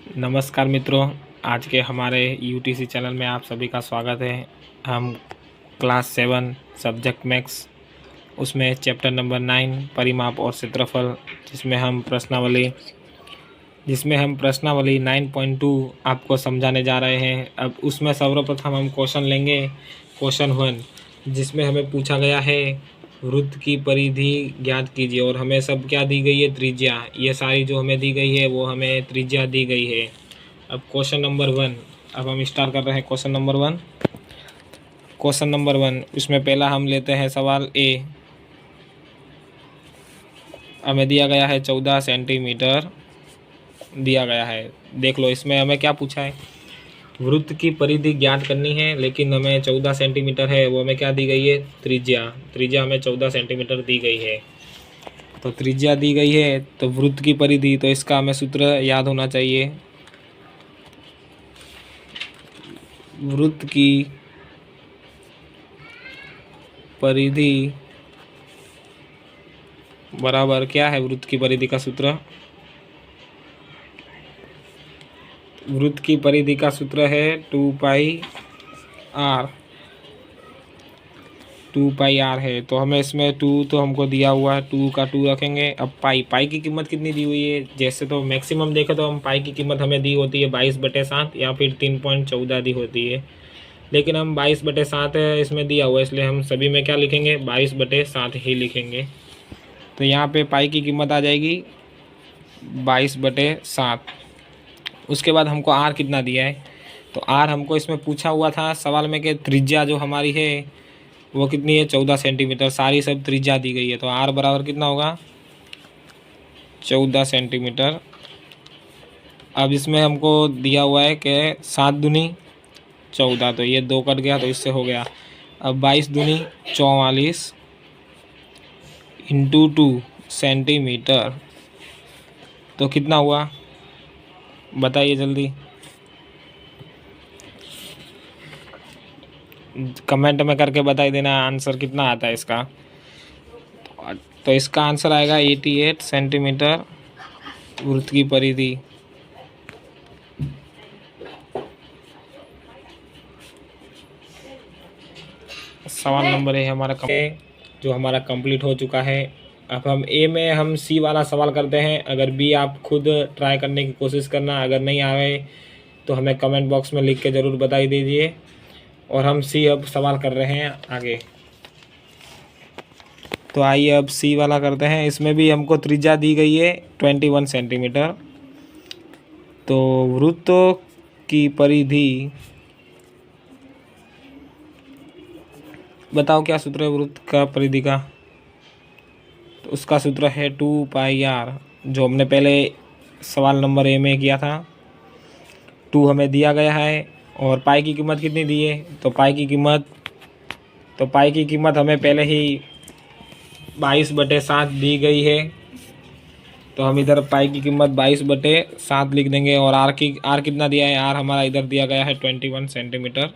नमस्कार मित्रों, आज के हमारे यूटीसी चैनल में आप सभी का स्वागत है। हम क्लास 7 सब्जेक्ट मैथ्स उसमें चैप्टर नंबर 9 परिमाप और क्षेत्रफल जिसमें हम प्रश्नावली 9.2 आपको समझाने जा रहे हैं। अब उसमें सर्वप्रथम हम क्वेश्चन लेंगे, क्वेश्चन 1, जिसमें हमें पूछा गया है वृत्त की परिधि ज्ञात कीजिए और हमें सब क्या दी गई है, त्रिज्या। ये सारी जो हमें दी गई है वो हमें त्रिज्या दी गई है। अब क्वेश्चन नंबर 1, अब हम स्टार्ट कर रहे हैं क्वेश्चन नंबर 1। क्वेश्चन नंबर 1, इसमें पहला हम लेते हैं सवाल ए। हमें दिया गया है 14 सेंटीमीटर दिया गया है। देख लो, इसमें हमें क्या पूछा है, वृत्त की परिधि ज्ञात करनी है, लेकिन हमें 14 सेंटीमीटर है, वो हमें क्या दी गई है, त्रिज्या हमें 14 सेंटीमीटर दी गई है। तो त्रिज्या दी गई है तो वृत्त की परिधि, तो इसका हमें सूत्र याद होना चाहिए। वृत्त की परिधि बराबर क्या है, वृत्त की परिधि का सूत्र, वृत्त की परिधि का सूत्र है 2πr। 2πr है, तो हमें इसमें 2 तो हमको दिया हुआ है, 2 का 2 रखेंगे। अब पाई की कीमत कितनी दी हुई है, जैसे तो मैक्सिमम देखे तो हम पाई की कीमत हमें दी होती है 22/7 या फिर 3.14 दी होती है, लेकिन हम 22/7 इसमें दिया हुआ है, इसलिए हम सभी में क्या लिखेंगे, 22/7 ही लिखेंगे। तो यहाँ पे पाई की कीमत आ जाएगी 22/7। उसके बाद हमको आर कितना दिया है, तो आर हमको इसमें पूछा हुआ था सवाल में कि त्रिज्या जो हमारी है वो कितनी है, 14 सेंटीमीटर। सारी सब त्रिज्या दी गई है, तो आर बराबर कितना होगा, 14 सेंटीमीटर। अब इसमें हमको दिया हुआ है कि 7 दूनी 14, तो ये 2 कट गया तो इससे हो गया। अब 22 दूनी 44 इंटू 2 सेंटीमीटर, तो कितना हुआ बताइए जल्दी, कमेंट में करके बताई देना आंसर कितना आता है इसका। तो इसका आंसर आएगा 88 सेंटीमीटर वृत्त की परिधि। सवाल नंबर ए हमारा जो हमारा कंप्लीट हो चुका है। अब हम ए में हम सी वाला सवाल करते हैं। अगर बी आप खुद ट्राई करने की कोशिश करना, अगर नहीं आए तो हमें कमेंट बॉक्स में लिख के ज़रूर बताई दीजिए। और हम सी अब सवाल कर रहे हैं आगे। तो आइए अब सी वाला करते हैं। इसमें भी हमको त्रिज्या दी गई है 21 सेंटीमीटर। तो वृत्त की परिधि बताओ क्या सूत्र है वृत्त का परिधि का, तो उसका सूत्र है 2πr, जो हमने पहले सवाल नंबर ए में किया था। 2 हमें दिया गया है और पाई की कीमत कितनी दी है, तो पाई की कीमत हमें पहले ही 22/7 दी गई है, तो हम इधर पाई की कीमत 22/7 लिख देंगे। और आर कितना दिया है, आर हमारा इधर दिया गया है 21 सेंटीमीटर।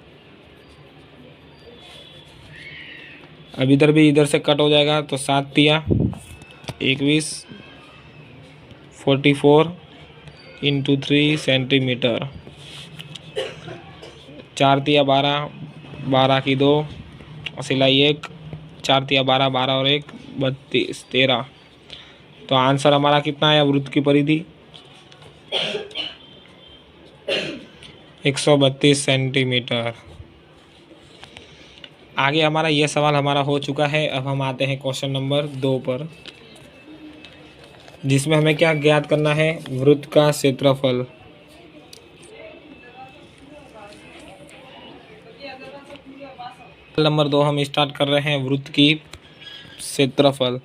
अब इधर भी इधर से कट हो जाएगा, तो 7 तिया 21 44 इंटू 3 सेंटीमीटर, 4 तिया 12 12 की 2 सिलाई 1, 4 तिया 12 12 और 1 32 13। तो आंसर हमारा कितना आया, वृत्त की परिधि 132 सेंटीमीटर। आगे हमारा यह सवाल हमारा हो चुका है। अब हम आते हैं क्वेश्चन नंबर 2 पर, जिसमें हमें क्या ज्ञात करना है, वृत्त का क्षेत्रफल। नंबर 2 हम स्टार्ट कर रहे हैं, वृत्त की क्षेत्रफल,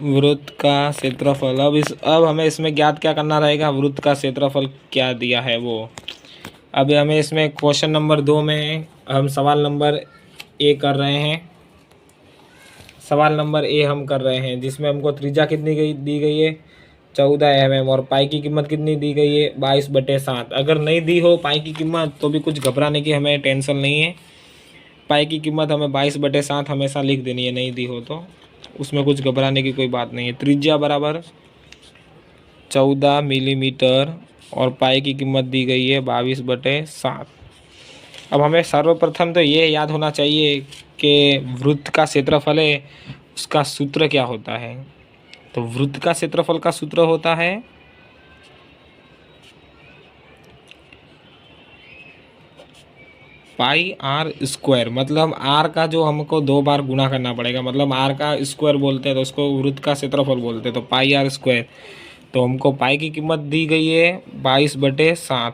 वृत्त का क्षेत्रफल। अब हमें इसमें ज्ञात क्या करना रहेगा, वृत्त का क्षेत्रफल क्या दिया है वो। अब हमें इसमें क्वेश्चन नंबर 2 में हम सवाल नंबर ए कर रहे हैं। सवाल नंबर ए हम कर रहे हैं, जिसमें हमको त्रिज्या कितनी दी गई है, 14 mm, और पाई की कीमत कितनी दी गई है, 22/7। अगर नहीं दी हो पाई की कीमत तो भी कुछ घबराने की हमें टेंशन नहीं है। पाई की कीमत हमें 22/7 हमेशा लिख देनी है, नहीं दी हो तो उसमें कुछ घबराने की कोई बात नहीं है। त्रिज्या बराबर 14 मिलीमीटर और पाई की कीमत दी गई है 22/7। अब हमें सर्वप्रथम तो ये याद होना चाहिए कि वृत्त का क्षेत्रफल है, उसका सूत्र क्या होता है। तो वृत्त का क्षेत्रफल का सूत्र होता है पाई आर स्क्वायर। मतलब आर का जो हमको 2 बार गुना करना पड़ेगा, मतलब आर का स्क्वायर बोलते हैं तो उसको वृत्त का क्षेत्रफल बोलते हैं, तो पाई आर स्क्वायर। तो हमको पाई की कीमत दी गई है 22/7,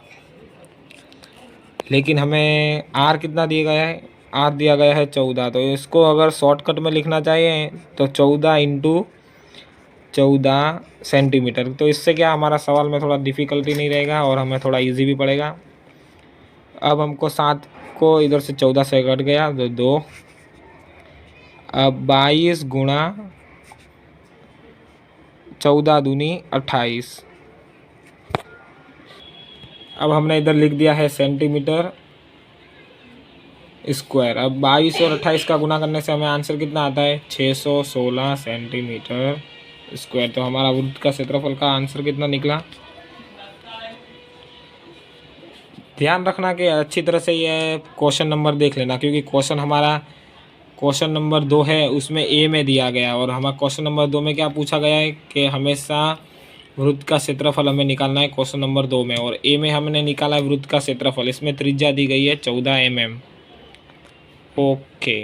लेकिन हमें आर कितना दिया गया है, आर दिया गया है 14। तो इसको अगर शॉर्टकट में लिखना चाहिए तो 14 सेंटीमीटर। तो इससे क्या हमारा सवाल में थोड़ा डिफ़िकल्टी नहीं रहेगा और हमें थोड़ा इजी भी पड़ेगा। अब हमको 7 को इधर से 14 से कट गया तो 2। अब 22 गुणा 14 दूनी 28। अब हमने इधर लिख दिया है सेंटीमीटर स्क्वायर। अब 22 और 28 का गुना करने से हमें आंसर कितना आता है 616 सेंटीमीटर स्क्वायर। तो हमारा वृत्त का क्षेत्रफल का आंसर कितना निकला। ध्यान रखना कि अच्छी तरह से ये क्वेश्चन नंबर देख लेना, क्योंकि क्वेश्चन नंबर 2 है उसमें ए में दिया गया और हमारा क्वेश्चन नंबर 2 में क्या पूछा गया है कि हमेशा वृत्त का क्षेत्रफल हमें निकालना है क्वेश्चन नंबर 2 में, और ए में हमने निकाला है वृत्त का क्षेत्रफल। इसमें त्रिज्या दी गई है 14 mm। ओके।